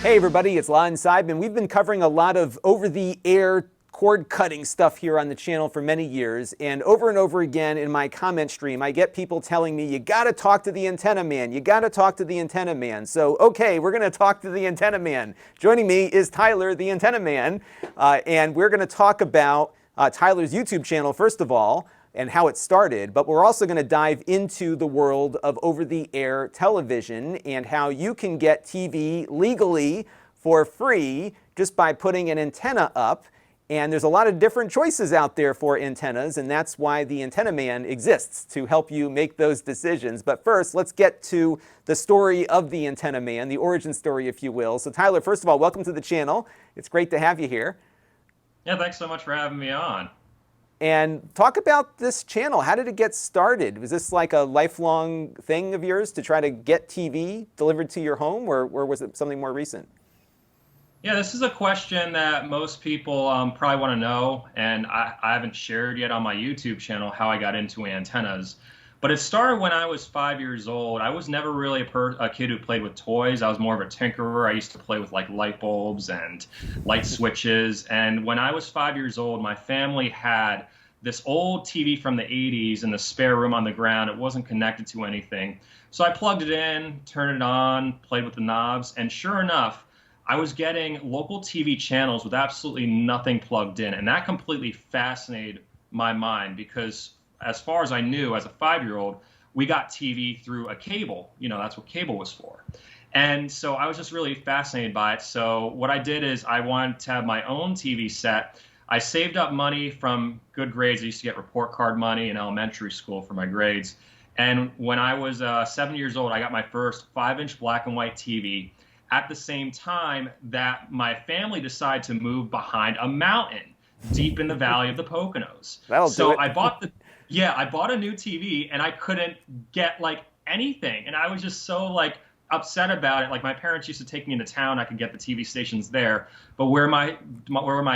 Hey everybody, it's Lon.TV, and we've been covering a lot of over-the-air cord cutting stuff here on the channel for many years, and over again in my comment stream I get people telling me, you gotta talk to the antenna man, you gotta talk to the antenna man. So okay, we're gonna talk to the antenna man. Joining me is Tyler, the antenna man, and we're gonna talk about Tyler's YouTube channel first of all, and how it started, but we're also going to dive into the world of over-the-air television and how you can get TV legally for free just by putting an antenna up. And there's a lot of different choices out there for antennas, and that's why the Antenna Man exists, to help you make those decisions. But first, let's get to the story of the Antenna Man, the origin story, if you will. So Tyler, first of all, welcome to the channel. It's great to have you here. Yeah, thanks so much for having me on. And talk about this channel. How did it get started? Was this like a lifelong thing of yours to try to get TV delivered to your home, or was it something more recent? Yeah, this is a question that most people probably want to know, and I haven't shared yet on my YouTube channel how I got into antennas. But it started when I was 5 years old. I was never really a kid who played with toys. I was more of a tinkerer. I used to play with like light bulbs and light switches. And when I was 5 years old, my family had this old TV from the 80s in the spare room on the ground. It wasn't connected to anything. So I plugged it in, turned it on, played with the knobs, and sure enough, I was getting local TV channels with absolutely nothing plugged in. And that completely fascinated my mind because as far as I knew as a 5-year-old, we got TV through a cable. You know, that's what cable was for. And so I was just really fascinated by it. So what I did is I wanted to have my own TV set. I saved up money from good grades. I used to get report card money in elementary school for my grades. And when I was 7 years old, I got my first 5-inch black and white TV at the same time that my family decided to move behind a mountain deep in the valley of the Poconos. So I bought a new TV and I couldn't get like anything. And I was just so like upset about it. Like my parents used to take me into town. I could get the TV stations there. But where my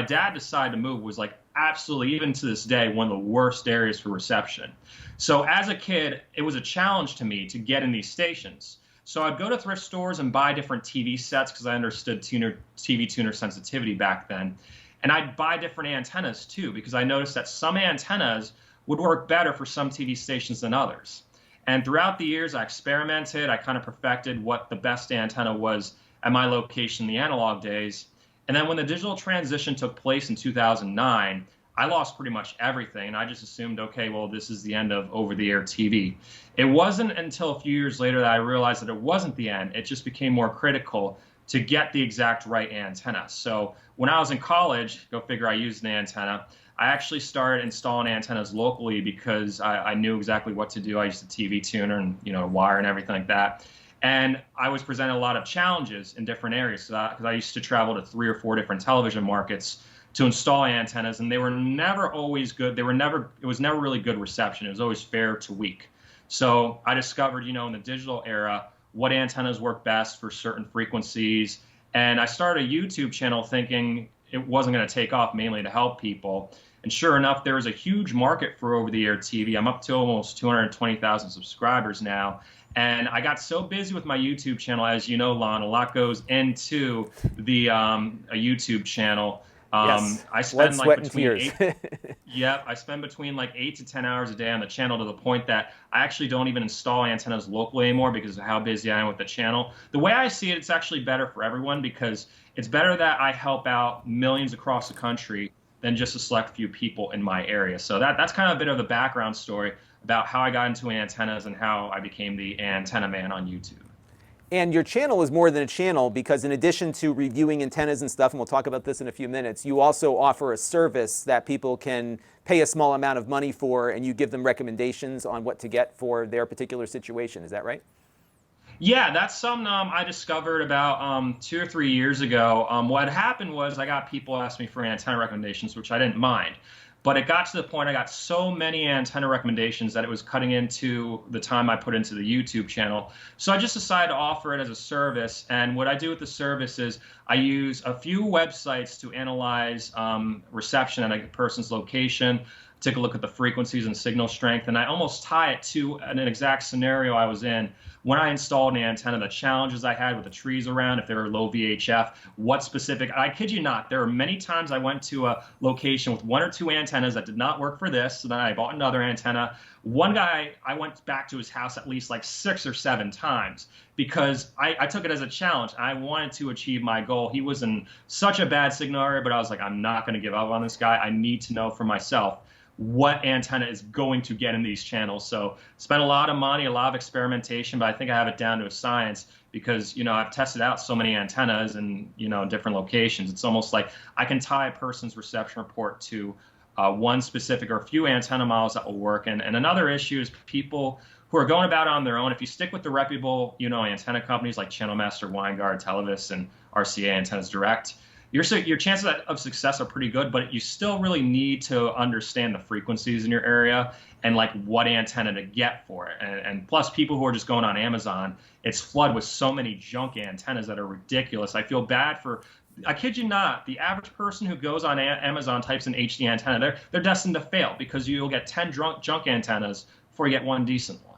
dad decided to move was like absolutely, even to this day, one of the worst areas for reception. So as a kid, it was a challenge to me to get in these stations. So I'd go to thrift stores and buy different TV sets because I understood TV tuner sensitivity back then. And I'd buy different antennas too because I noticed that some antennas would work better for some TV stations than others. And throughout the years, I experimented. I kind of perfected what the best antenna was at my location in the analog days. And then when the digital transition took place in 2009, I lost pretty much everything. And I just assumed, okay, well, this is the end of over-the-air TV. It wasn't until a few years later that I realized that it wasn't the end. It just became more critical to get the exact right antenna. So when I was in college, go figure, I used an antenna. I actually started installing antennas locally because I knew exactly what to do. I used a TV tuner and wire and everything like that. And I was presented a lot of challenges in different areas because I used to travel to 3 or 4 different television markets to install antennas, and they were never always good. It was never really good reception. It was always fair to weak. So I discovered, in the digital era, what antennas work best for certain frequencies. And I started a YouTube channel thinking it wasn't going to take off, mainly to help people. And sure enough, there is a huge market for over-the-air TV. I'm up to almost 220,000 subscribers now. And I got so busy with my YouTube channel, as you know, Lon, a lot goes into a YouTube channel. Yes. I spend like between I spend between like 8 to 10 hours a day on the channel, to the point that I actually don't even install antennas locally anymore because of how busy I am with the channel. The way I see it, it's actually better for everyone because it's better that I help out millions across the country than just a select few people in my area. So that's kind of a bit of the background story about how I got into antennas and how I became the antenna man on YouTube. And your channel is more than a channel because in addition to reviewing antennas and stuff, and we'll talk about this in a few minutes, you also offer a service that people can pay a small amount of money for, and you give them recommendations on what to get for their particular situation. Is that right? Yeah, that's something I discovered about 2 or 3 years ago. What happened was I got people asking me for antenna recommendations, which I didn't mind. But it got to the point I got so many antenna recommendations that it was cutting into the time I put into the YouTube channel. So I just decided to offer it as a service. And what I do with the service is I use a few websites to analyze reception at a person's location. take a look at the frequencies and signal strength, and I almost tie it to an exact scenario I was in when I installed an antenna, the challenges I had with the trees around, if they were low VHF, what specific, I kid you not, there were many times I went to a location with 1 or 2 antennas that did not work for this, so then I bought another antenna. One guy, I went back to his house at least like 6 or 7 times because I took it as a challenge. I wanted to achieve my goal. He was in such a bad signal area, but I was like, I'm not going to give up on this guy. I need to know for myself what antenna is going to get in these channels. So spent a lot of money, a lot of experimentation, but I think I have it down to a science because, you know, I've tested out so many antennas in, you know, different locations. It's almost like I can tie a person's reception report to one specific or a few antenna models that will work. And another issue is people who are going about it on their own. If you stick with the reputable, you know, antenna companies like Channel Master, Winegard, Televis, and RCA Antennas Direct, your chances of success are pretty good, but you still really need to understand the frequencies in your area and like what antenna to get for it. And plus, people who are just going on Amazon, it's flooded with so many junk antennas that are ridiculous. I feel bad for, I kid you not, the average person who goes on Amazon, types in HD antenna, they're destined to fail because you'll get 10 junk antennas before you get one decent one.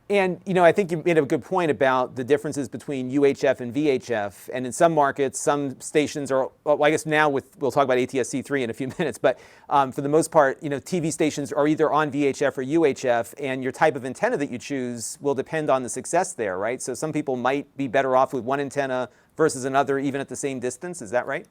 And, you know, I think you made a good point about the differences between UHF and VHF. And in some markets, some stations are, well, I guess now we'll talk about ATSC 3 in a few minutes, but for the most part, you know, TV stations are either on VHF or UHF, and your type of antenna that you choose will depend on the success there, right? So some people might be better off with one antenna versus another, even at the same distance. Is that right?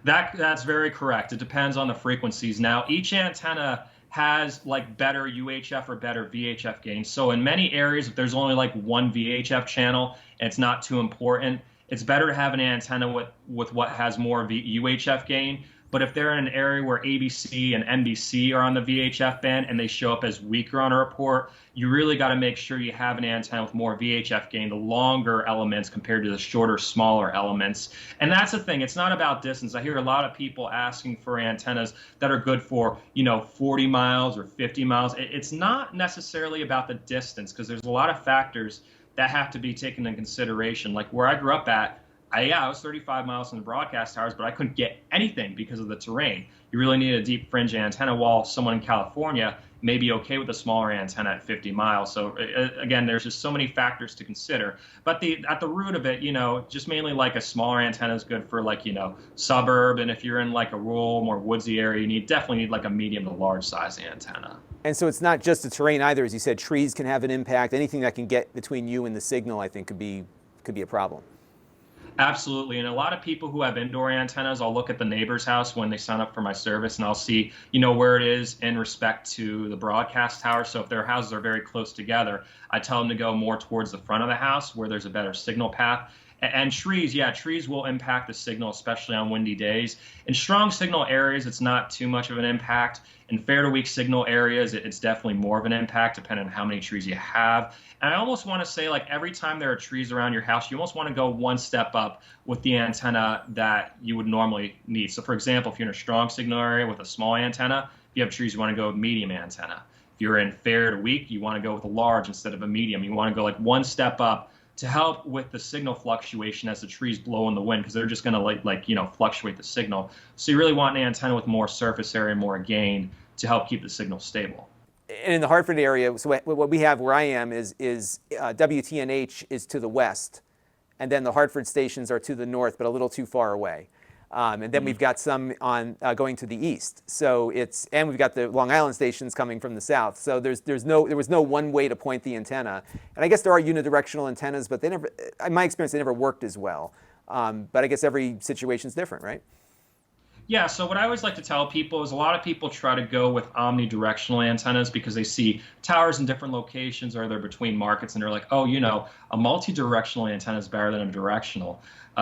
That's very correct. It depends on the frequencies. Now, each antenna has like better UHF or better VHF gain. So in many areas, if there's only like one VHF channel and it's not too important, it's better to have an antenna with what has more UHF gain. But if they're in an area where ABC and NBC are on the VHF band and they show up as weaker on a report, you really got to make sure you have an antenna with more VHF gain, the longer elements compared to the shorter, smaller elements. And that's the thing. It's not about distance. I hear a lot of people asking for antennas that are good for, you know, 40 miles or 50 miles. It's not necessarily about the distance because there's a lot of factors that have to be taken into consideration. Like where I grew up at, I was 35 miles from the broadcast towers, but I couldn't get anything because of the terrain. You really need a deep fringe antenna, while someone in California may be okay with a smaller antenna at 50 miles. So again, there's just so many factors to consider. But at the root of it, you know, just mainly like a smaller antenna is good for like, you know, suburb. And if you're in like a rural, more woodsy area, you definitely need like a medium to large size antenna. And so it's not just the terrain either. As you said, trees can have an impact. Anything that can get between you and the signal, I think, could be a problem. Absolutely. And a lot of people who have indoor antennas, I'll look at the neighbor's house when they sign up for my service and I'll see, you know, where it is in respect to the broadcast tower. So if their houses are very close together, I tell them to go more towards the front of the house where there's a better signal path. And trees, yeah, trees will impact the signal, especially on windy days. In strong signal areas, it's not too much of an impact. In fair to weak signal areas, it's definitely more of an impact depending on how many trees you have. And I almost want to say, like, every time there are trees around your house, you almost want to go one step up with the antenna that you would normally need. So, for example, if you're in a strong signal area with a small antenna, if you have trees, you want to go with medium antenna. If you're in fair to weak, you want to go with a large instead of a medium. You want to go like one step up to help with the signal fluctuation as the trees blow in the wind, because they're just going to like you know, fluctuate the signal. So you really want an antenna with more surface area, more gain to help keep the signal stable. And in the Hartford area, so what we have where I am is WTNH is to the west, and then the Hartford stations are to the north, but a little too far away. And then we've got some on going to the east. So and we've got the Long Island stations coming from the south. So there was no one way to point the antenna. And I guess there are unidirectional antennas, but they never, in my experience, they never worked as well. But I guess every situation is different, right? Yeah, so what I always like to tell people is a lot of people try to go with omnidirectional antennas because they see towers in different locations or they're between markets and they're like, oh, you know, a multi-directional antenna is better than a directional.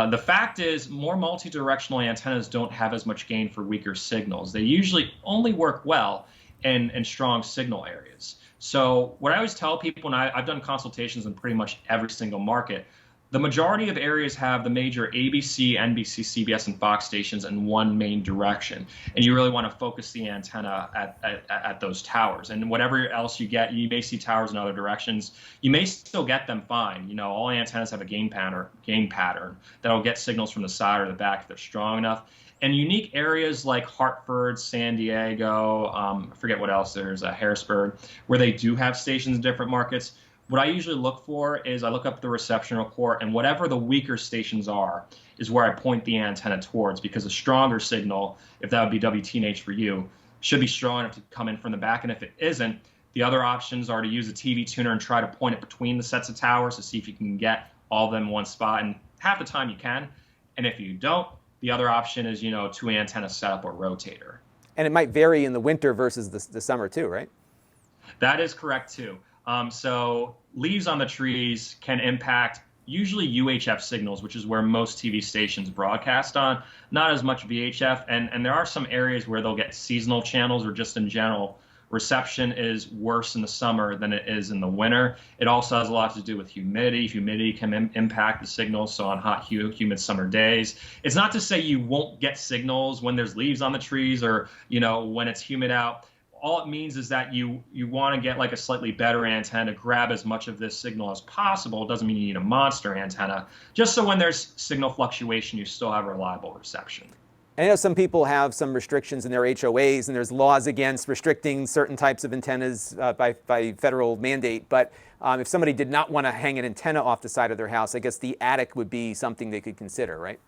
The fact is, more multi-directional antennas don't have as much gain for weaker signals. They usually only work well in strong signal areas. So what I always tell people, and I've done consultations in pretty much every single market, The majority of areas have the major ABC, NBC, CBS, and Fox stations in one main direction, and you really want to focus the antenna at those towers. And whatever else you get, you may see towers in other directions. You may still get them fine. You know, all antennas have a gain pattern that'll get signals from the side or the back if they're strong enough. And unique areas like Hartford, San Diego, I forget what else, there's Harrisburg, where they do have stations in different markets. What I usually look for is I look up the reception report, and whatever the weaker stations are is where I point the antenna towards, because a stronger signal, if that would be WTNH for you, should be strong enough to come in from the back. And if it isn't, the other options are to use a TV tuner and try to point it between the sets of towers to see if you can get all of them in one spot. And half the time you can. And if you don't, the other option is, you know, 2 antenna setup or rotator. And it might vary in the winter versus the summer too, right? That is correct too. So leaves on the trees can impact usually UHF signals, which is where most TV stations broadcast on, not as much VHF. And there are some areas where they'll get seasonal channels, or just in general, reception is worse in the summer than it is in the winter. It also has a lot to do with humidity. Humidity can impact the signals, so on hot, humid summer days. It's not to say you won't get signals when there's leaves on the trees, or, you know, when it's humid out. All it means is that you want to get like a slightly better antenna to grab as much of this signal as possible. It doesn't mean you need a monster antenna, just so when there's signal fluctuation, you still have reliable reception. I know some people have some restrictions in their HOAs, and there's laws against restricting certain types of antennas by federal mandate. But if somebody did not want to hang an antenna off the side of their house, I guess the attic would be something they could consider, right?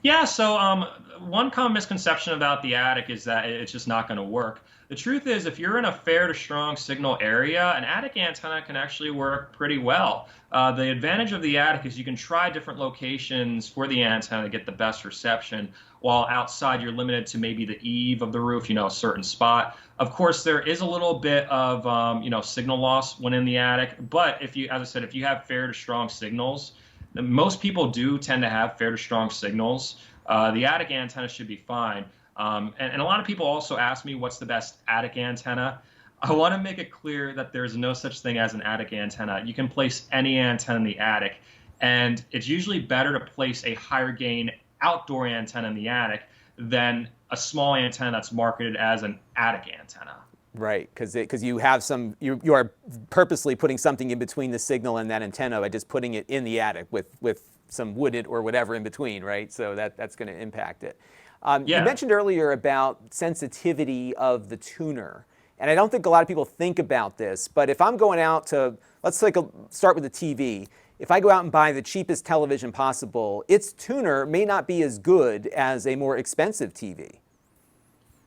Yeah, so one common misconception about the attic is that it's just not going to work. The truth is, if you're in a fair to strong signal area, an attic antenna can actually work pretty well. The advantage of the attic is you can try different locations for the antenna to get the best reception, while outside you're limited to maybe the eave of the roof, you know, a certain spot. Of course, there is a little bit of, you know, signal loss when in the attic, but if you, as I said, if you have fair to strong signals, most people do tend to have fair to strong signals. The attic antenna should be fine. And a lot of people also ask me what's the best attic antenna. I want to make it clear that there's no such thing as an attic antenna. You can place any antenna in the attic, and it's usually better to place a higher gain outdoor antenna in the attic than a small antenna that's marketed as an attic antenna. Right, because you have some, you are purposely putting something in between the signal and that antenna by just putting it in the attic with some wooded or whatever in between, right? So that's going to impact it. Yeah. You mentioned earlier about sensitivity of the tuner, and I don't think a lot of people think about this, but if I'm going out to, let's start with the TV. If I go out and buy the cheapest television possible, its tuner may not be as good as a more expensive TV.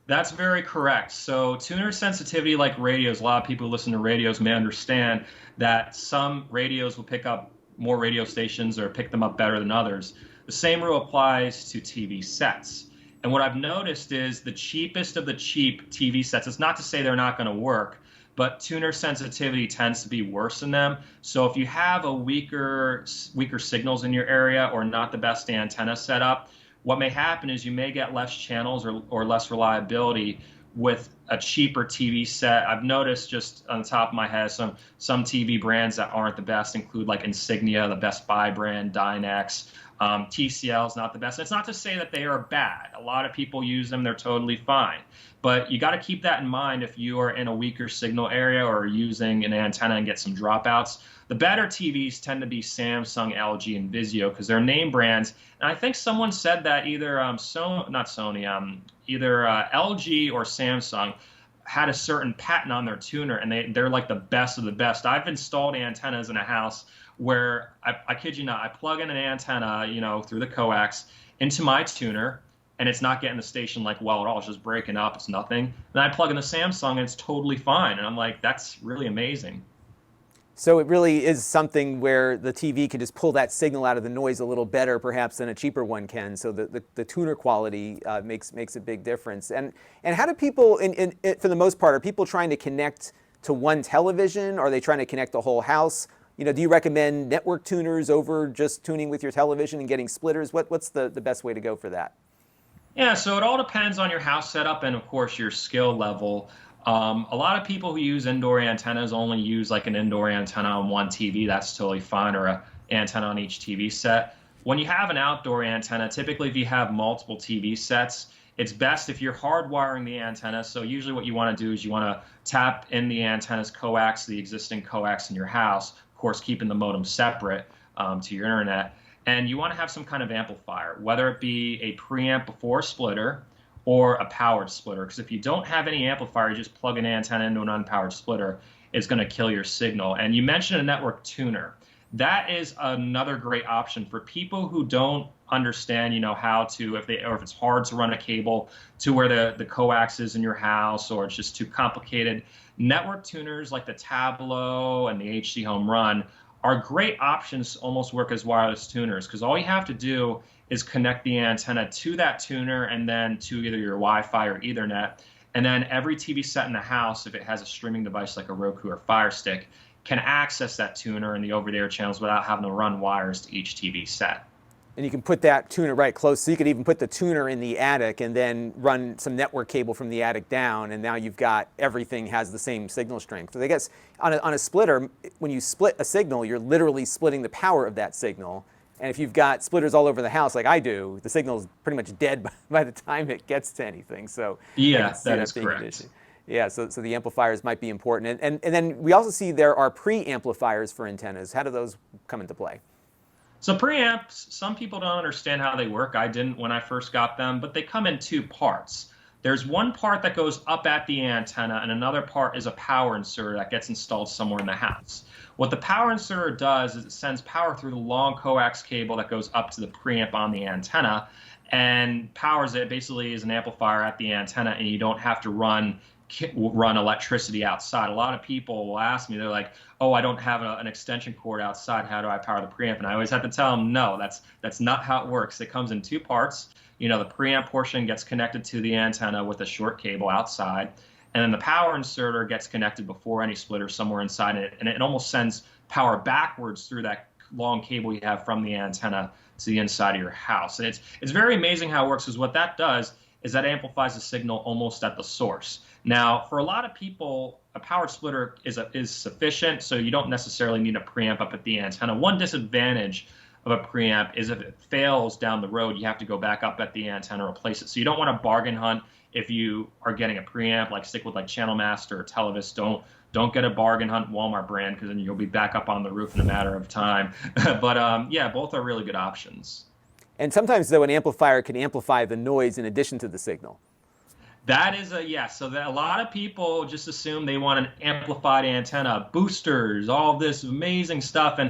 That's very correct. So tuner sensitivity, like radios, a lot of people who listen to radios may understand that some radios will pick up more radio stations or pick them up better than others. The same rule applies to TV sets. And what I've noticed is the cheapest of the cheap TV sets, it's not to say they're not going to work, but tuner sensitivity tends to be worse in them. So if you have a weaker signals in your area, or not the best antenna setup, what may happen is you may get less channels or less reliability with a cheaper TV set. I've noticed, just on the top of my head, some TV brands that aren't the best include like Insignia, the Best Buy brand, Dynex. TCL is not the best. It's not to say that they are bad. A lot of people use them. They're totally fine. But you got to keep that in mind if you are in a weaker signal area or using an antenna and get some dropouts. The better TVs tend to be Samsung, LG, and Vizio because they're name brands. And I think someone said that either either LG or Samsung had a certain patent on their tuner, and they're like the best of the best. I've installed antennas in a house where I kid you not, I plug in an antenna, you know, through the coax into my tuner, and it's not getting the station like well at all. It's just breaking up. It's nothing. Then I plug in the Samsung, and it's totally fine. And I'm like, that's really amazing. So it really is something where the TV can just pull that signal out of the noise a little better, perhaps, than a cheaper one can. So the tuner quality makes a big difference. And how do people, for the most part, are people trying to connect to one television? Are they trying to connect the whole house? You know, do you recommend network tuners over just tuning with your television and getting splitters? What's the best way to go for that? Yeah, so it all depends on your house setup and, of course, your skill level. A lot of people who use indoor antennas only use like an indoor antenna on one TV. That's totally fine, or a antenna on each TV set. When you have an outdoor antenna, typically if you have multiple TV sets, it's best if you're hardwiring the antenna. So usually what you want to do is you want to tap in the antenna's coax, the existing coax in your house, of course keeping the modem separate to your internet. And you want to have some kind of amplifier, whether it be a preamp before splitter or a powered splitter. Because if you don't have any amplifier, you just plug an antenna into an unpowered splitter, it's going to kill your signal. And you mentioned a network tuner. That is another great option for people who don't understand, how to, if it's hard to run a cable to where the coax is in your house, or it's just too complicated. Network tuners like the Tableau and the HC Home Run are great options to almost work as wireless tuners, because all you have to do is connect the antenna to that tuner and then to either your Wi-Fi or Ethernet. And then every TV set in the house, if it has a streaming device like a Roku or Fire Stick, can access that tuner and the over-the-air channels without having to run wires to each TV set. And you can put that tuner right close, so you could even put the tuner in the attic and then run some network cable from the attic down, and now you've got everything has the same signal strength. So I guess on a splitter, when you split a signal, you're literally splitting the power of that signal. And if you've got splitters all over the house like I do, the signal is pretty much dead by the time it gets to anything. So yeah, that is correct. Yeah, so the amplifiers might be important. And then we also see there are pre-amplifiers for antennas. How do those come into play? So preamps, some people don't understand how they work. I didn't when I first got them, but they come in two parts. There's one part that goes up at the antenna, and another part is a power inserter that gets installed somewhere in the house. What the power inserter does is it sends power through the long coax cable that goes up to the preamp on the antenna and powers it. Basically is an amplifier at the antenna, and you don't have to run electricity outside. A lot of people will ask me, they're like, oh, I don't have an extension cord outside, how do I power the preamp? And I always have to tell them, no, that's not how it works. It comes in two parts. The preamp portion gets connected to the antenna with a short cable outside, and then the power inserter gets connected before any splitter somewhere inside it, and it almost sends power backwards through that long cable you have from the antenna to the inside of your house. And it's very amazing how it works, because what that does is that amplifies the signal almost at the source. Now, for a lot of people, a powered splitter is sufficient, so you don't necessarily need a preamp up at the antenna. One disadvantage of a preamp is if it fails down the road, you have to go back up at the antenna and replace it. So you don't want to bargain hunt if you are getting a preamp, like stick with like Channel Master or Televis. Don't get a bargain hunt Walmart brand, because then you'll be back up on the roof in a matter of time. But yeah, both are really good options. And sometimes, though, an amplifier can amplify the noise in addition to the signal. That is yes. So that a lot of people just assume they want an amplified antenna, boosters, all this amazing stuff.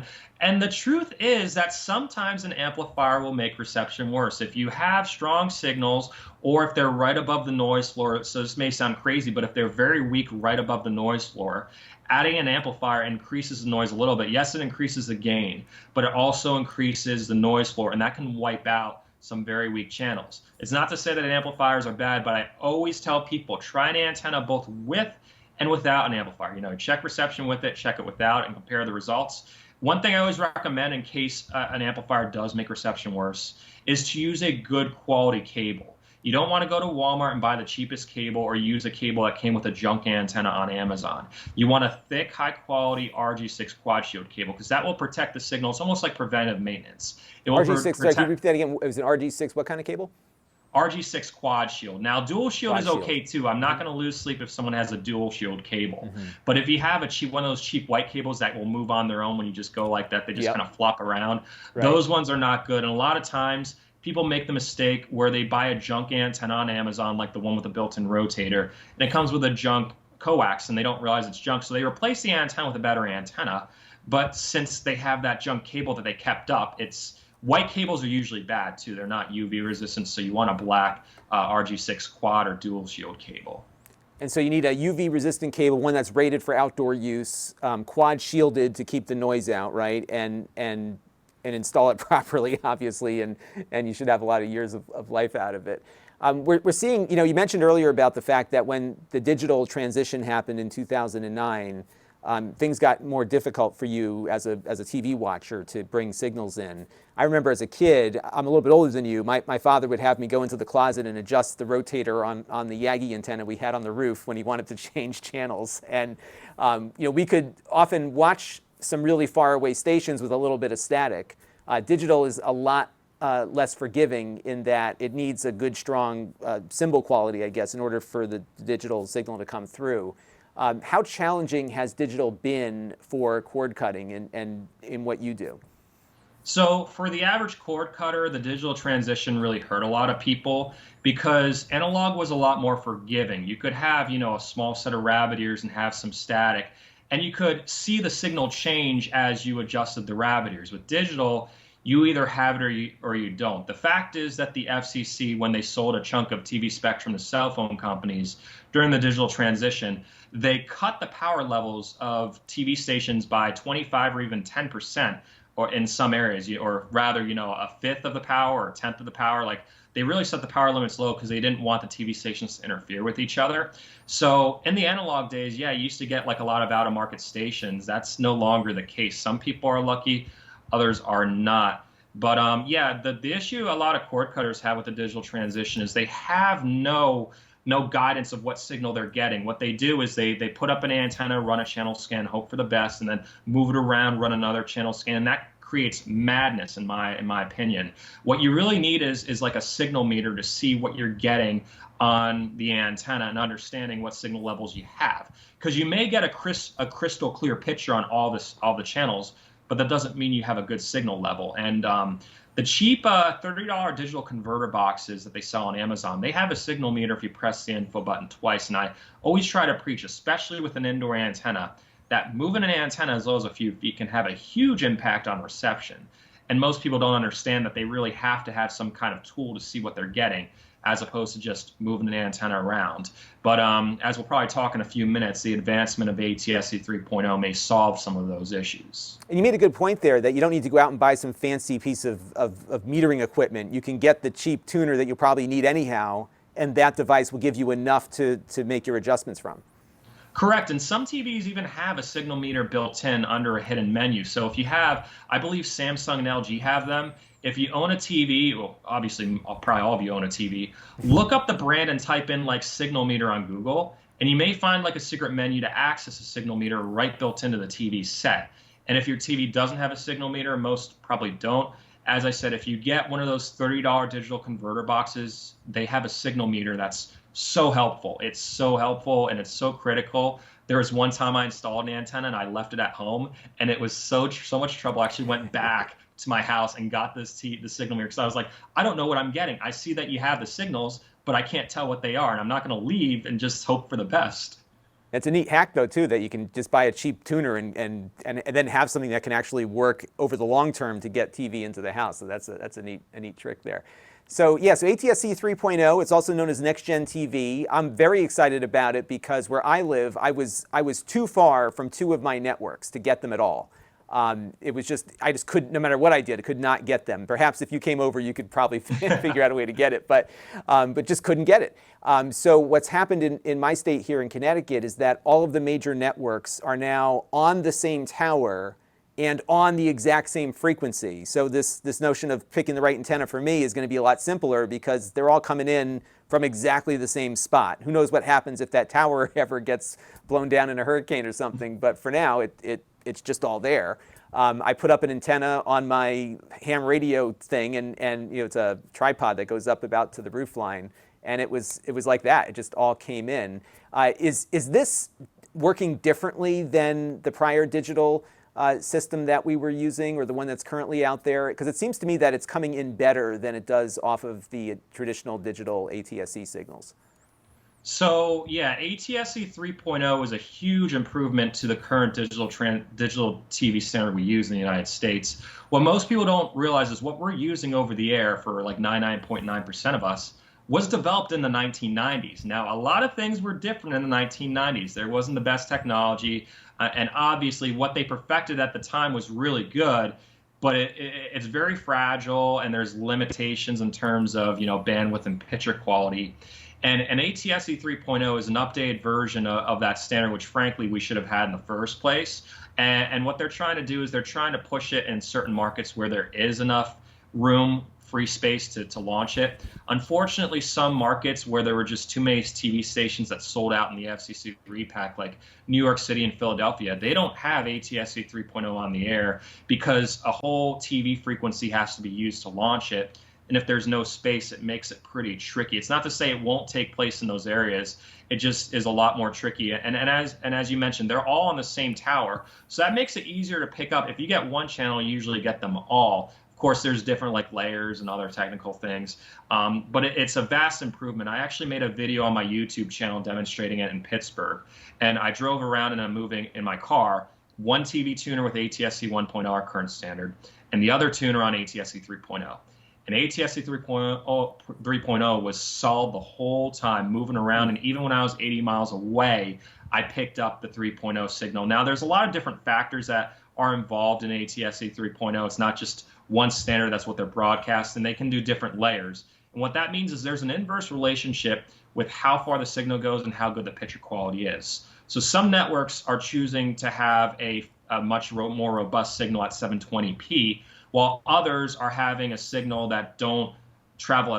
And the truth is that sometimes an amplifier will make reception worse. If you have strong signals, or if they're right above the noise floor, so this may sound crazy, but if they're very weak right above the noise floor, adding an amplifier increases the noise a little bit. Yes, it increases the gain, but it also increases the noise floor, and that can wipe out some very weak channels. It's not to say that amplifiers are bad, but I always tell people, try an antenna both with and without an amplifier. Check reception with it, check it without, and compare the results. One thing I always recommend in case an amplifier does make reception worse is to use a good quality cable. You don't want to go to Walmart and buy the cheapest cable or use a cable that came with a junk antenna on Amazon. You want a thick, high-quality RG6 quad shield cable, because that will protect the signal. It's almost like preventive maintenance. It will RG6, sorry, can you repeat that again? It was an RG6, what kind of cable? RG6 quad shield. Now, dual shield is okay too. I'm not going to lose sleep if someone has a dual shield cable. But if you have one of those cheap white cables that will move on their own when you just go like that, they just kind of flop around. Right. Those ones are not good. And a lot of times, people make the mistake where they buy a junk antenna on Amazon, like the one with the built-in rotator, and it comes with a junk coax, and they don't realize it's junk. So they replace the antenna with a better antenna. But since they have that junk cable that they kept up, white cables are usually bad too. They're not UV resistant, so you want a black RG6 quad or dual shield cable. And so you need a UV resistant cable, one that's rated for outdoor use, quad shielded to keep the noise out, right? And install it properly, obviously, and you should have a lot of years of life out of it. We're seeing, you mentioned earlier about the fact that when the digital transition happened in 2009, things got more difficult for you as a TV watcher to bring signals in. I remember as a kid, I'm a little bit older than you, my father would have me go into the closet and adjust the rotator on the Yagi antenna we had on the roof when he wanted to change channels. And we could often watch some really far away stations with a little bit of static. Digital is a lot less forgiving in that it needs a good, strong symbol quality, I guess, in order for the digital signal to come through. How challenging has digital been for cord cutting and in what you do? So for the average cord cutter, the digital transition really hurt a lot of people because analog was a lot more forgiving. You could have, a small set of rabbit ears and have some static, and you could see the signal change as you adjusted the rabbit ears. With digital, you either have it or you don't. The fact is that the FCC, when they sold a chunk of TV spectrum to cell phone companies during the digital transition, they cut the power levels of TV stations by 25 or even 10%. Or in some areas, or rather, a fifth of the power or a tenth of the power. Like they really set the power limits low because they didn't want the TV stations to interfere with each other. So in the analog days, yeah, you used to get like a lot of out-of-market stations. That's no longer the case. Some people are lucky, others are not. But yeah, the issue a lot of cord cutters have with the digital transition is they have no guidance of what signal they're getting. What they do is they put up an antenna, run a channel scan, hope for the best, and then move it around, run another channel scan. That creates madness in my opinion. What you really need is like a signal meter to see what you're getting on the antenna and understanding what signal levels you have. Because you may get a crystal clear picture on all the channels, but that doesn't mean you have a good signal level. And the cheap $30 digital converter boxes that they sell on Amazon, they have a signal meter if you press the info button twice. And I always try to preach, especially with an indoor antenna, that moving an antenna as low as a few feet can have a huge impact on reception. And most people don't understand that they really have to have some kind of tool to see what they're getting, as opposed to just moving an antenna around. But as we'll probably talk in a few minutes, the advancement of ATSC 3.0 may solve some of those issues. And you made a good point there that you don't need to go out and buy some fancy piece of metering equipment. You can get the cheap tuner that you'll probably need anyhow, and that device will give you enough to make your adjustments from. Correct, and some TVs even have a signal meter built in under a hidden menu. So if you have, I believe Samsung and LG have them. If you own a TV, well, obviously probably all of you own a TV, look up the brand and type in like signal meter on Google, and you may find like a secret menu to access a signal meter right built into the TV set. And if your TV doesn't have a signal meter, most probably don't, as I said, if you get one of those $30 digital converter boxes, they have a signal meter that's so helpful. It's so helpful and it's so critical. There was one time I installed an antenna and I left it at home, and it was so much trouble. I actually went back to my house and got the signal meter because I was like, I don't know what I'm getting. I see that you have the signals, but I can't tell what they are, and I'm not going to leave and just hope for the best. It's a neat hack, though, too, that you can just buy a cheap tuner and then have something that can actually work over the long term to get TV into the house. So that's a neat trick there. So yeah, so ATSC 3.0, it's also known as Next Gen TV. I'm very excited about it because where I live, I was too far from two of my networks to get them at all. It was just, I just couldn't, no matter what I did, I could not get them. Perhaps if you came over, you could probably figure out a way to get it, but just couldn't get it. So what's happened in my state here in Connecticut is that all of the major networks are now on the same tower and on the exact same frequency. So this notion of picking the right antenna for me is going to be a lot simpler because they're all coming in from exactly the same spot. Who knows what happens if that tower ever gets blown down in a hurricane or something, but for now it's just all there. I put up an antenna on my ham radio thing, and it's a tripod that goes up about to the roof line, and it was like that. It just all came in. Is this working differently than the prior digital system that we were using, or the one that's currently out there? Because it seems to me that it's coming in better than it does off of the traditional digital ATSC signals. So yeah, ATSC 3.0 is a huge improvement to the current digital TV standard we use in the United States. What most people don't realize is what we're using over the air for like 99.9% of us was developed in the 1990s. Now, a lot of things were different in the 1990s. There wasn't the best technology, and obviously what they perfected at the time was really good, but it's very fragile, and there's limitations in terms of bandwidth and picture quality. And ATSC 3.0 is an updated version of that standard, which frankly we should have had in the first place. And what they're trying to do is they're trying to push it in certain markets where there is enough room free space to launch it. Unfortunately, some markets where there were just too many TV stations that sold out in the FCC repack, like New York City and Philadelphia, they don't have ATSC 3.0 on the air because a whole TV frequency has to be used to launch it. And if there's no space, it makes it pretty tricky. It's not to say it won't take place in those areas. It just is a lot more tricky. And as you mentioned, they're all on the same tower. So that makes it easier to pick up. If you get one channel, you usually get them all. Of course, there's different like layers and other technical things, but it's a vast improvement. I actually made a video on my YouTube channel demonstrating it in Pittsburgh. And I drove around and I'm moving in my car, one TV tuner with ATSC 1.0, our current standard, and the other tuner on ATSC 3.0. And ATSC 3.0 was solid the whole time, moving around. And even when I was 80 miles away, I picked up the 3.0 signal. Now, there's a lot of different factors that are involved in ATSC 3.0. It's not just one standard, that's what they're broadcasting. They can do different layers. And what that means is there's an inverse relationship with how far the signal goes and how good the picture quality is. So some networks are choosing to have a much more robust signal at 720p, while others are having a signal that doesn't travel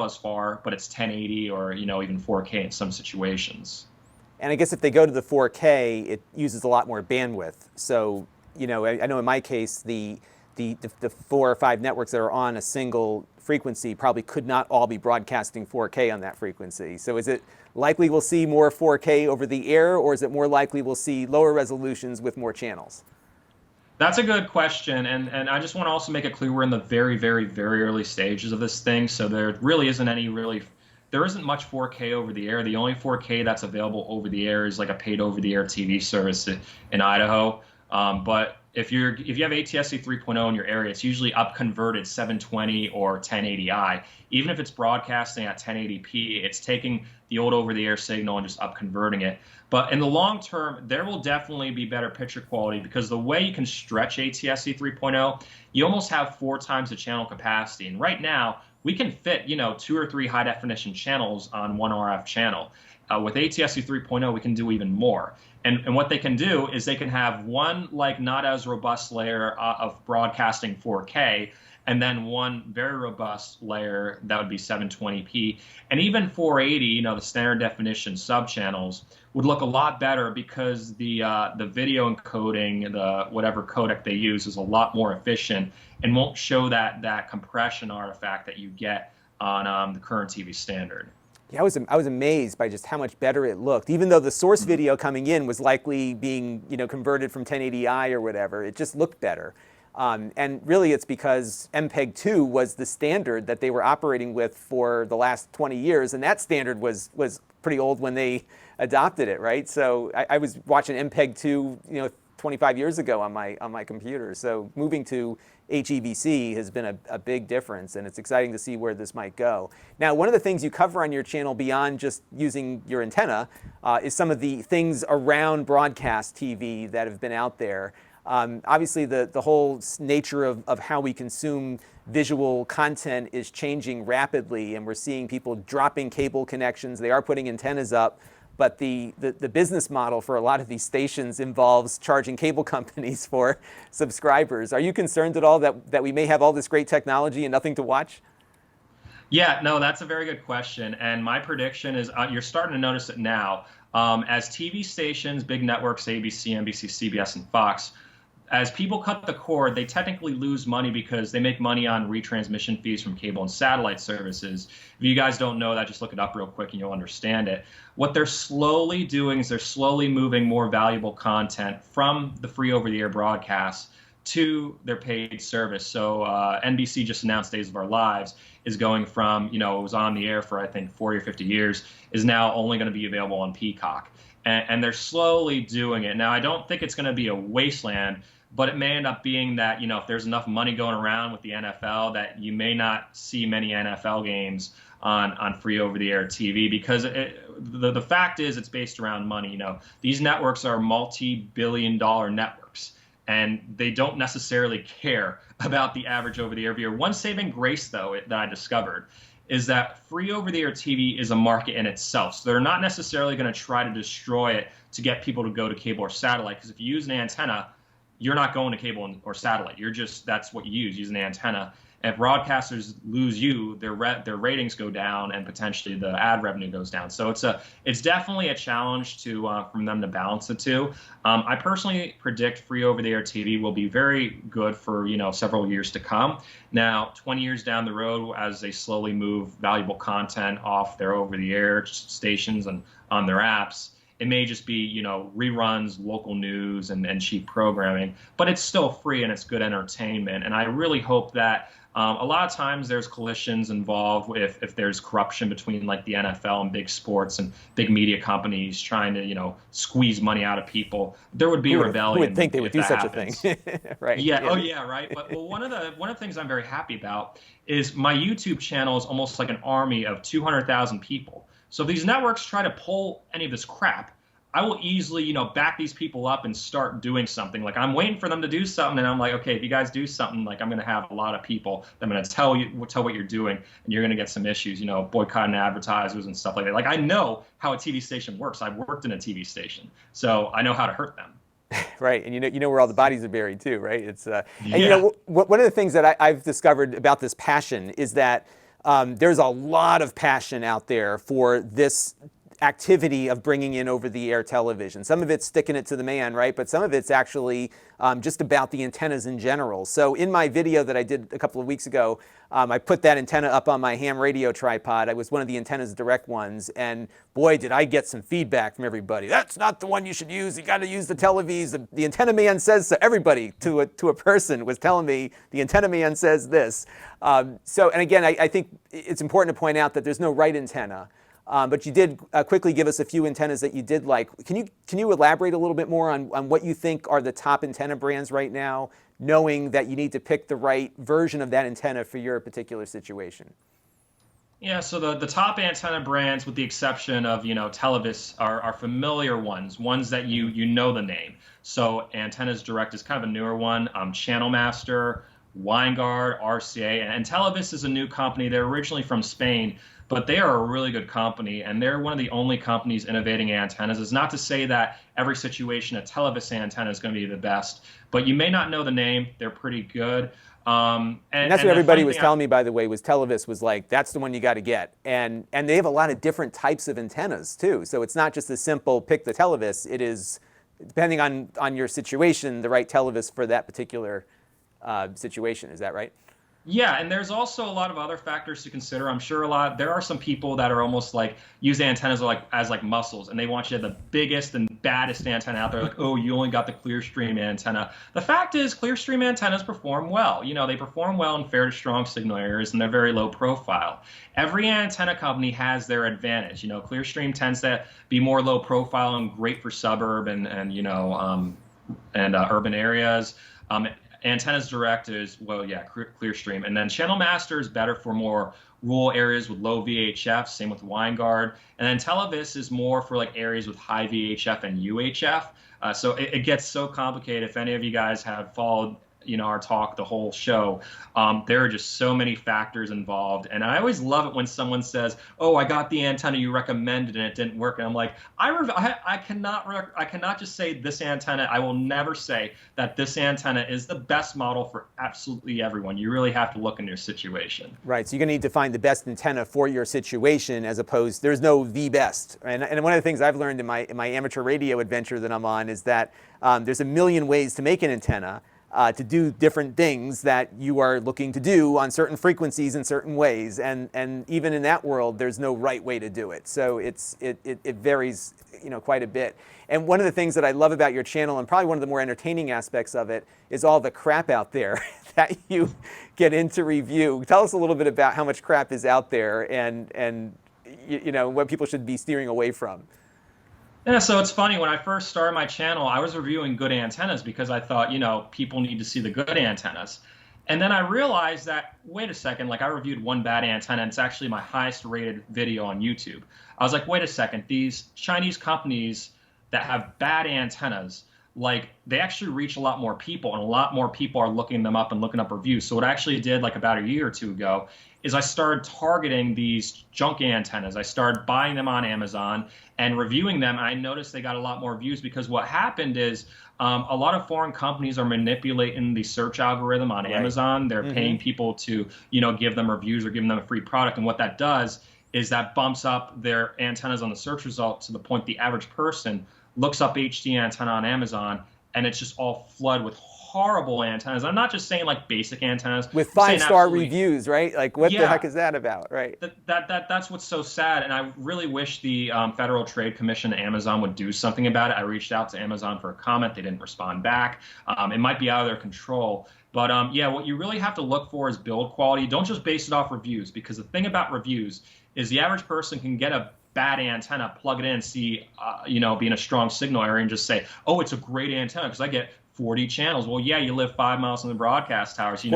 as far, but it's 1080 or even 4K in some situations. And I guess if they go to the 4K, it uses a lot more bandwidth. So I know in my case the 4 or 5 networks that are on a single frequency probably could not all be broadcasting 4K on that frequency. So is it likely we'll see more 4K over the air, or is it more likely we'll see lower resolutions with more channels? That's a good question, and I just want to also make it clear we're in the very, very, very early stages of this thing, so there really isn't there isn't much 4K over the air. The only 4K that's available over the air is like a paid over the air TV service in Idaho. But if you have ATSC 3.0 in your area, it's usually up converted 720 or 1080i. Even if it's broadcasting at 1080p, it's taking the old over-the-air signal and just up converting it. But in the long term, there will definitely be better picture quality because the way you can stretch ATSC 3.0, you almost have 4 times the channel capacity. And right now, we can fit 2 or 3 high-definition channels on one RF channel. With ATSC 3.0, we can do even more. And what they can do is they can have one not as robust layer of broadcasting 4K, and then one very robust layer that would be 720p. And even 480, the standard definition subchannels, would look a lot better because the video encoding, the whatever codec they use, is a lot more efficient and won't show that compression artifact that you get on the current TV standard. Yeah, I was amazed by just how much better it looked. Even though the source video coming in was likely being converted from 1080i or whatever, it just looked better. And really it's because MPEG-2 was the standard that they were operating with for the last 20 years, and that standard was pretty old when they adopted it, right? So I was watching MPEG-2 25 years ago on my computer. So moving to HEVC has been a big difference, and it's exciting to see where this might go. Now, one of the things you cover on your channel beyond just using your antenna is some of the things around broadcast TV that have been out there. Obviously, the whole nature of how we consume visual content is changing rapidly, and we're seeing people dropping cable connections. They are putting antennas up, but the business model for a lot of these stations involves charging cable companies for subscribers. Are you concerned at all that we may have all this great technology and nothing to watch? Yeah, no, that's a very good question. And my prediction is you're starting to notice it now. As TV stations, big networks, ABC, NBC, CBS, and Fox, as people cut the cord, they technically lose money because they make money on retransmission fees from cable and satellite services. If you guys don't know that, just look it up real quick and you'll understand it. What they're slowly doing is they're slowly moving more valuable content from the free over-the-air broadcasts to their paid service. So NBC just announced Days of Our Lives is going from, it was on the air for, I think, 40 or 50 years, is now only going to be available on Peacock. And they're slowly doing it. Now, I don't think it's going to be a wasteland, but it may end up being that, if there's enough money going around with the NFL, that you may not see many NFL games on free over-the-air TV because the fact is it's based around money. These networks are multi-billion-dollar networks, and they don't necessarily care about the average over-the-air viewer. One saving grace, though, that I discovered is that free over-the-air TV is a market in itself. So they're not necessarily going to try to destroy it to get people to go to cable or satellite, because if you use an antenna, you're not going to cable or satellite. You're just, that's what you use an antenna. If broadcasters lose you, their ratings go down and potentially the ad revenue goes down. So it's definitely a challenge to from them to balance the two. I personally predict free over-the-air TV will be very good for several years to come. Now, 20 years down the road, as they slowly move valuable content off their over-the-air stations and on their apps, it may just be, reruns, local news, and cheap programming, but it's still free and it's good entertainment. And I really hope that a lot of times there's collisions involved if there's corruption between like the NFL and big sports and big media companies trying to, squeeze money out of people. There would be a rebellion. Who would think they would do such a thing? Right. Yeah. Oh, yeah. Right. But one of the things I'm very happy about is my YouTube channel is almost like an army of 200,000 people. So if these networks try to pull any of this crap, I will easily, back these people up and start doing something. Like I'm waiting for them to do something, and I'm like, okay, if you guys do something, like I'm going to have a lot of people that I'm going to tell what you're doing, and you're going to get some issues, boycotting advertisers and stuff like that. Like I know how a TV station works. I've worked in a TV station, so I know how to hurt them. Right, and you know where all the bodies are buried too, right? It's Yeah. And one of the things that I've discovered about this passion is that there's a lot of passion out there for this activity of bringing in over-the-air television. Some of it's sticking it to the man, right? But some of it's actually just about the antennas in general. So in my video that I did a couple of weeks ago, I put that antenna up on my ham radio tripod. I was one of the Antennas Direct ones, and boy, did I get some feedback from everybody. That's not the one you should use. You got to use the televis. The antenna man says so. Everybody to a person was telling me the antenna man says this. And again, I think it's important to point out that there's no right antenna. But you did quickly give us a few antennas that you did like. Can you elaborate a little bit more on what you think are the top antenna brands right now, knowing that you need to pick the right version of that antenna for your particular situation? Yeah, so the top antenna brands, with the exception of Televis, are familiar ones that you know the name. So Antennas Direct is kind of a newer one. Channel Master, Winegard, RCA, and Televis is a new company. They're originally from Spain, but they are a really good company, and they're one of the only companies innovating antennas. It's not to say that every situation a Televis antenna is going to be the best, but you may not know the name. They're pretty good. And that's what everybody was telling me, by the way, was Televis was like, that's the one you got to get. And they have a lot of different types of antennas, too. So it's not just a simple pick the Televis. It is, depending on your situation, the right Televis for that particular situation. Is that right? Yeah, and there's also a lot of other factors to consider. I'm sure there are some people that are almost like use antennas as muscles, and they want you to have the biggest and baddest antenna out there. Like, oh, you only got the Clearstream antenna. The fact is, Clearstream antennas perform well. They perform well in fair to strong signal areas, and they're very low profile. Every antenna company has their advantage. Clearstream tends to be more low profile and great for suburb and urban areas. Antennas Direct is, Clearstream. And then Channel Master is better for more rural areas with low VHF, same with Winegard. And then Televis is more for like areas with high VHF and UHF. So it gets so complicated. If any of you guys have followed our talk, the whole show, there are just so many factors involved. And I always love it when someone says, oh, I got the antenna you recommended and it didn't work. And I'm like, I cannot just say this antenna. I will never say that this antenna is the best model for absolutely everyone. You really have to look in your situation. Right. So you're going to need to find the best antenna for your situation, as opposed, there's no the best. And one of the things I've learned in my amateur radio adventure that I'm on is that there's a million ways to make an antenna. To do different things that you are looking to do on certain frequencies in certain ways, and even in that world, there's no right way to do it. So it varies, quite a bit. And one of the things that I love about your channel, and probably one of the more entertaining aspects of it, is all the crap out there that you get into review. Tell us a little bit about how much crap is out there, and what people should be steering away from. Yeah, so it's funny, when I first started my channel, I was reviewing good antennas because I thought, people need to see the good antennas. And then I realized that, wait a second, like I reviewed one bad antenna, and it's actually my highest rated video on YouTube. I was like, wait a second, these Chinese companies that have bad antennas, like they actually reach a lot more people, and a lot more people are looking them up and looking up reviews. So what I actually did like about a year or two ago is I started targeting these junk antennas. I started buying them on Amazon and reviewing them. I noticed they got a lot more views because what happened is a lot of foreign companies are manipulating the search algorithm on Amazon. They're paying people to, give them reviews or giving them a free product. And what that does is that bumps up their antennas on the search results to the point the average person looks up HD antenna on Amazon, and it's just all flooded with horrible antennas. I'm not just saying like basic antennas. With 5-star reviews, right? Like what the heck is that about, right? That's what's so sad, and I really wish the Federal Trade Commission and Amazon would do something about it. I reached out to Amazon for a comment. They didn't respond back. It might be out of their control. But yeah, what you really have to look for is build quality. Don't just base it off reviews, because the thing about reviews is the average person can get a bad antenna, plug it in, see, be in a strong signal area and just say, oh, it's a great antenna because I get 40 channels. Well, yeah, you live 5 miles from the broadcast towers. The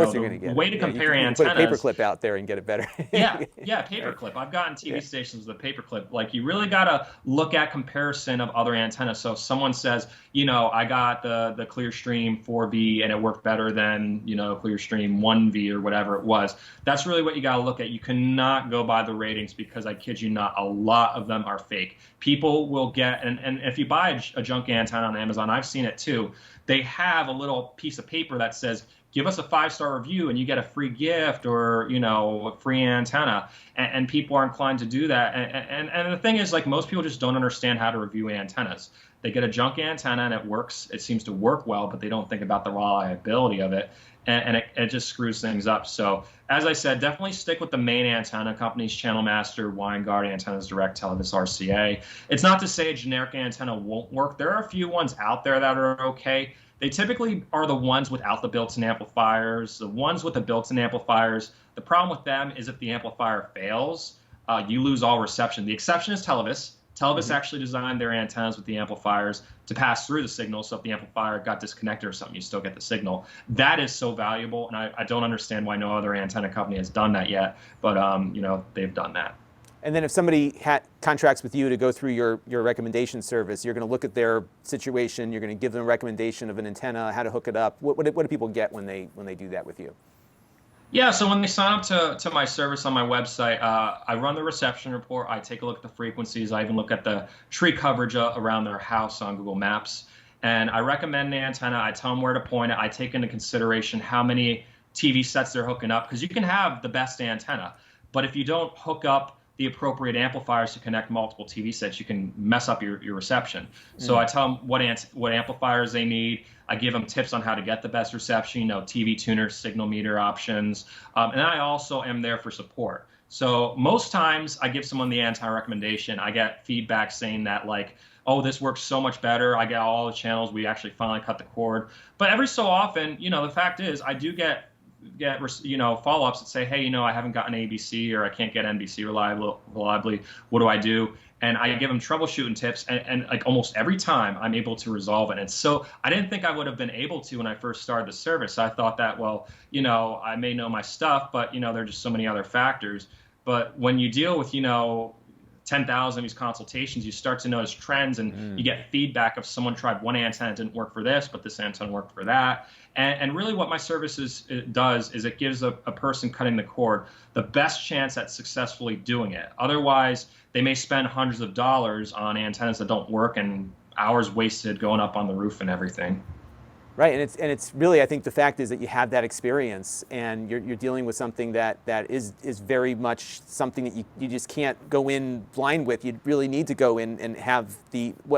way to compare antennas. You can put a paperclip out there and get it better. yeah, paperclip. I've gotten TV stations with a paperclip. Like, you really got to look at comparison of other antennas. So if someone says, I got the Clearstream 4V and it worked better than, Clearstream 1V or whatever it was. That's really what you got to look at. You cannot go by the ratings because, I kid you not, a lot of them are fake. People will get, and if you buy a junk antenna on Amazon, I've seen it too, they have a little piece of paper that says, give us a 5-star review and you get a free gift or, a free antenna. And people are inclined to do that. And the thing is, like, most people just don't understand how to review antennas. They get a junk antenna and it works. It seems to work well, but they don't think about the reliability of it. And it just screws things up. So as I said, definitely stick with the main antenna companies, Channel Master, Winegard, Antennas Direct, Televis, RCA. It's not to say a generic antenna won't work. There are a few ones out there that are okay. They typically are the ones without the built-in amplifiers. The ones with the built-in amplifiers, the problem with them is if the amplifier fails, you lose all reception. The exception is Televis. Televis actually designed their antennas with the amplifiers to pass through the signal, so if the amplifier got disconnected or something, you still get the signal. That is so valuable, and I don't understand why no other antenna company has done that yet, but they've done that. And then if somebody contracts with you to go through your recommendation service, you're going to look at their situation, you're going to give them a recommendation of an antenna, how to hook it up. What do people get when they do that with you? Yeah, so when they sign up to my service on my website, I run the reception report. I take a look at the frequencies. I even look at the tree coverage around their house on Google Maps. And I recommend the antenna. I tell them where to point it. I take into consideration how many TV sets they're hooking up, because you can have the best antenna, but if you don't hook up the appropriate amplifiers to connect multiple TV sets, you can mess up your reception. So I tell them what amplifiers they need. I give them tips on how to get the best reception, TV tuner, signal meter options. And I also am there for support. So most times I give someone the antenna recommendation. I get feedback saying that, like, oh, this works so much better. I get all the channels. We actually finally cut the cord. But every so often, the fact is I do get follow-ups that say, hey, I haven't gotten ABC or I can't get NBC reliably. What do I do? And I give them troubleshooting tips, and like almost every time I'm able to resolve it. And so I didn't think I would have been able to when I first started the service. I thought that, well, I may know my stuff, but there are just so many other factors. But when you deal with 10,000 of these consultations, you start to notice trends, and you get feedback of someone tried one antenna, didn't work for this, but this antenna worked for that. And really what my service does is it gives a person cutting the cord the best chance at successfully doing it. Otherwise, they may spend hundreds of dollars on antennas that don't work and hours wasted going up on the roof and everything. Right, and it's really, I think the fact is that you have that experience and you're dealing with something that is very much something that you just can't go in blind with. You really need to go in and have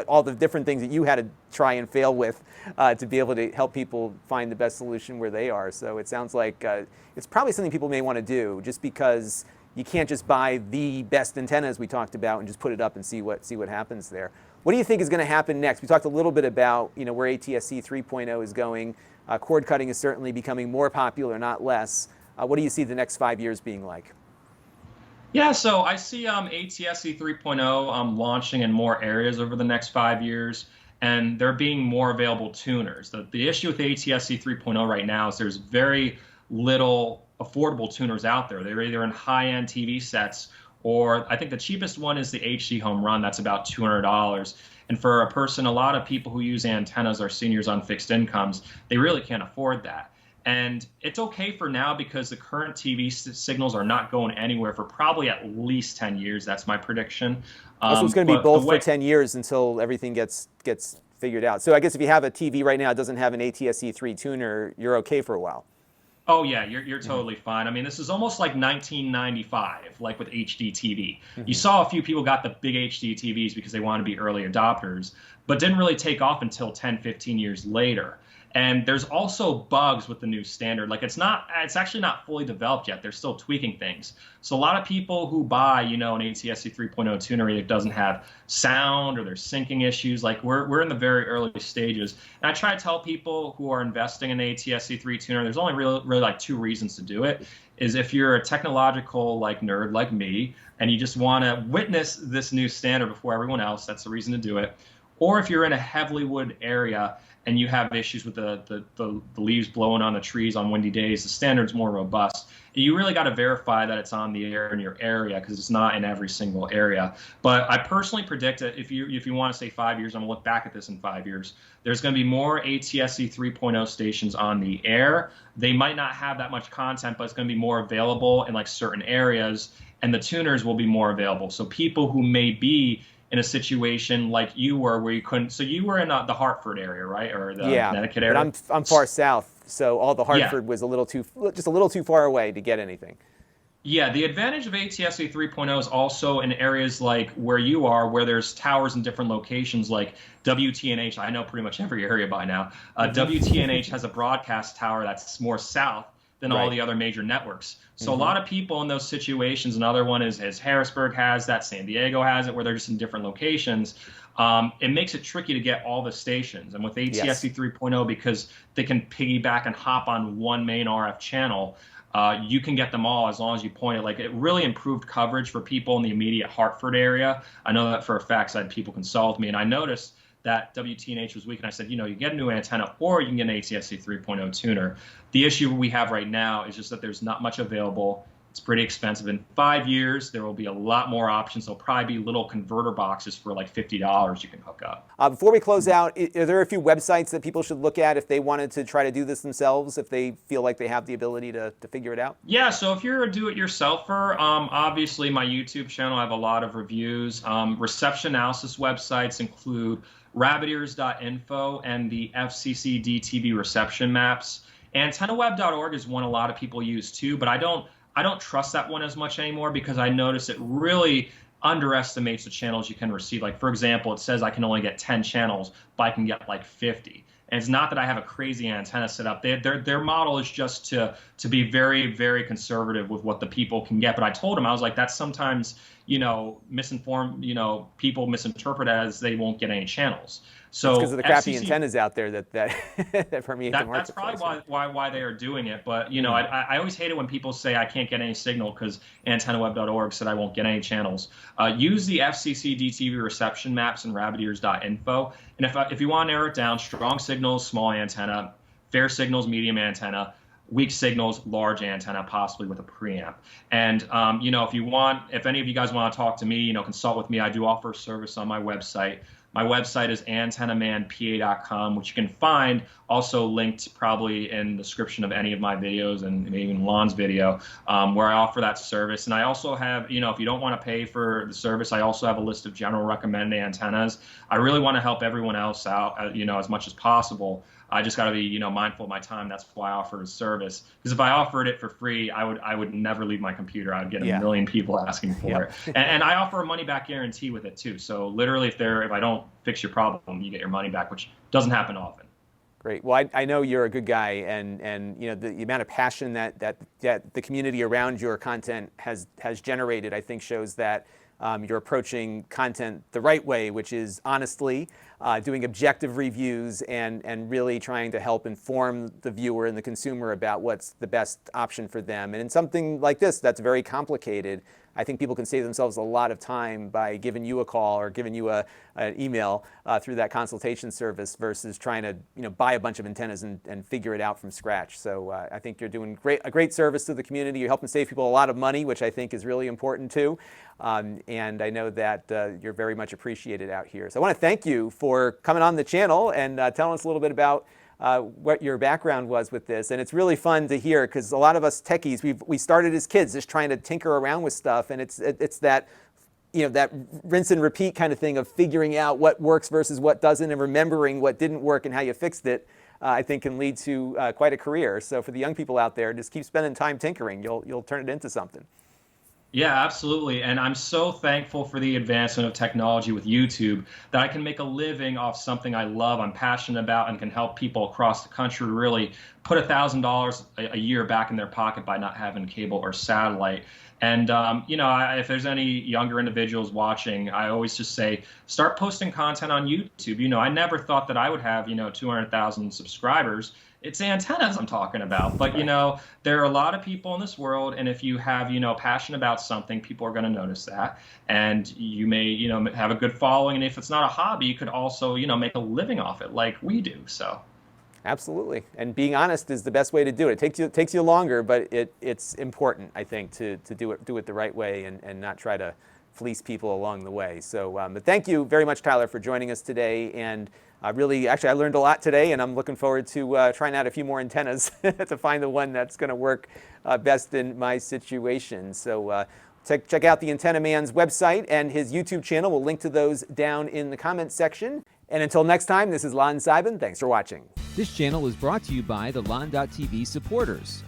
all the different things that you had to try and fail with to be able to help people find the best solution where they are. So it sounds like it's probably something people may want to do, just because you can't just buy the best antennas we talked about and just put it up and see what happens there. What do you think is going to happen next? We talked a little bit about where ATSC 3.0 is going. Cord cutting is certainly becoming more popular, not less. What do you see the next 5 years being like? Yeah, so I see ATSC 3.0 launching in more areas over the next 5 years, and there being more available tuners. The issue with ATSC 3.0 right now is there's very little affordable tuners out there. They're either in high-end TV sets, or I think the cheapest one is the HD Home Run. That's about $200. And for a lot of people who use antennas are seniors on fixed incomes. They really can't afford that. And it's okay for now because the current TV signals are not going anywhere for probably at least 10 years. That's my prediction. So it's going to be But both for 10 years until everything gets figured out. So I guess if you have a TV right now that doesn't have an ATSC 3 tuner, you're okay for a while. Oh yeah, you're totally fine. I mean, this is almost like 1995, like with HD TV. You saw a few people got the big HD TVs because they wanted to be early adopters, but didn't really take off until 10, 15 years later. And there's also bugs with the new standard. Like it's actually not fully developed yet. They're still tweaking things. So a lot of people who buy, an ATSC 3.0 tuner that doesn't have sound or there's syncing issues, like we're in the very early stages. And I try to tell people who are investing in the ATSC 3 tuner, there's only really like two reasons to do it. Is if you're a technological like nerd like me and you just want to witness this new standard before everyone else, that's the reason to do it. Or if you're in a heavily wooded area and you have issues with the leaves blowing on the trees on windy days, the standard's more robust. And you really got to verify that it's on the air in your area because it's not in every single area. But I personally predict that if you want to say 5 years, I'm going to look back at this in 5 years, there's going to be more ATSC 3.0 stations on the air. They might not have that much content, but it's going to be more available in like certain areas, and the tuners will be more available. So people who may be in a situation like you were where you couldn't, so you were in the Hartford area, right? Or the Connecticut area? But I'm far south, so all the Hartford was just a little too far away to get anything. Yeah, the advantage of ATSC 3.0 is also in areas like where you are, where there's towers in different locations like WTNH. I know pretty much every area by now. WTNH has a broadcast tower that's more south than all the other major networks. So a lot of people in those situations, another one is Harrisburg has that, San Diego has it, where they're just in different locations. It makes it tricky to get all the stations. And with ATSC 3.0, because they can piggyback and hop on one main RF channel, you can get them all as long as you point it. Like it really improved coverage for people in the immediate Hartford area. I know that for a fact. I had people consult me, and I noticed that WTNH was weak, and I said, you get a new antenna or you can get an ATSC 3.0 tuner. The issue we have right now is just that there's not much available. It's pretty expensive. In 5 years, there will be a lot more options. There'll probably be little converter boxes for like $50 you can hook up. Before we close out, are there a few websites that people should look at if they wanted to try to do this themselves, if they feel like they have the ability to figure it out? Yeah, so if you're a do-it-yourselfer, obviously my YouTube channel, I have a lot of reviews. Reception analysis websites include rabbitears.info and the FCC DTV reception maps. AntennaWeb.org is one a lot of people use too, but I don't trust that one as much anymore because I notice it really underestimates the channels you can receive. Like for example, it says I can only get 10 channels, but I can get like 50. And it's not that I have a crazy antenna set up. Their model is just to be very, very conservative with what the people can get. But I told them, I was like, that's sometimes, misinformed, people misinterpret as they won't get any channels. So because of the crappy antennas out there that permeate the marketplace. That's probably why they are doing it. But I always hate it when people say I can't get any signal because AntennaWeb.org said I won't get any channels. Use the FCC DTV reception maps and rabbitears.info. And if you want to narrow it down, strong signals, small antenna, fair signals, medium antenna, weak signals, large antenna, possibly with a preamp. And if any of you guys want to talk to me, consult with me. I do offer a service on my website. My website is antennamanpa.com, which you can find also linked probably in the description of any of my videos and maybe even Lon's video, where I offer that service. And I also have, if you don't want to pay for the service, I also have a list of general recommended antennas. I really want to help everyone else out, as much as possible. I just got to be, mindful of my time. That's why I offer a service. Because if I offered it for free, I would never leave my computer. I'd get a million people asking for it. And I offer a money back guarantee with it too. So literally, if I don't fix your problem, you get your money back, which doesn't happen often. Great. Well, I know you're a good guy, and the amount of passion that the community around your content has generated, I think, shows that you're approaching content the right way, which is honestly. doing objective reviews and really trying to help inform the viewer and the consumer about what's the best option for them. And in something like this that's very complicated, I think people can save themselves a lot of time by giving you a call or giving you an email through that consultation service versus trying to buy a bunch of antennas and figure it out from scratch. So I think you're doing a great service to the community. You're helping save people a lot of money, which I think is really important too. And I know that you're very much appreciated out here. So I want to thank you for coming on the channel and telling us a little bit about what your background was with this. And it's really fun to hear because a lot of us techies, we started as kids just trying to tinker around with stuff, and it's that that rinse and repeat kind of thing of figuring out what works versus what doesn't and remembering what didn't work and how you fixed it. I think can lead to quite a career. So for the young people out there, just keep spending time tinkering. You'll turn it into something. Yeah, absolutely. And I'm so thankful for the advancement of technology with YouTube that I can make a living off something I love, I'm passionate about, and can help people across the country really put $1,000 a year back in their pocket by not having cable or satellite. And, if there's any younger individuals watching, I always just say, start posting content on YouTube. I never thought that I would have, 200,000 subscribers. It's antennas I'm talking about. But, there are a lot of people in this world, and if you have, passion about something, people are going to notice that. And you may, have a good following. And if it's not a hobby, you could also, make a living off it like we do. So. Absolutely. And being honest is the best way to do it. It takes you longer, but it's important, I think, to do it the right way and not try to fleece people along the way. So but thank you very much, Tyler, for joining us today. And I learned a lot today, and I'm looking forward to trying out a few more antennas to find the one that's going to work best in my situation. So check out the Antenna Man's website and his YouTube channel. We'll link to those down in the comments section. And until next time, this is Lon.TV. Thanks for watching. This channel is brought to you by the Lon.TV supporters,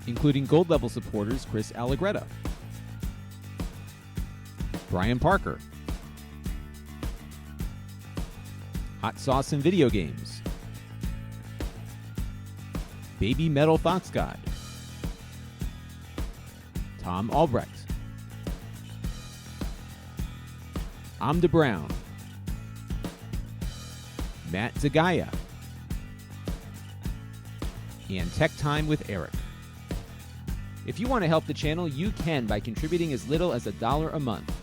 including gold level supporters Chris Allegretta, Brian Parker, Hot Sauce and Video Games, Baby Metal Fox God, Tom Albrecht, Amda Brown, Matt Zagaya, and Tech Time with Eric. If you want to help the channel, you can by contributing as little as $1 a month.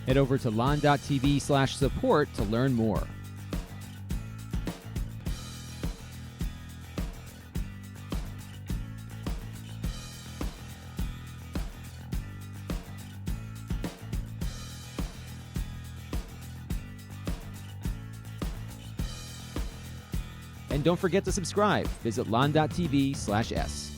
Head over to lon.tv/support to learn more. And don't forget to subscribe. Visit lon.tv/s.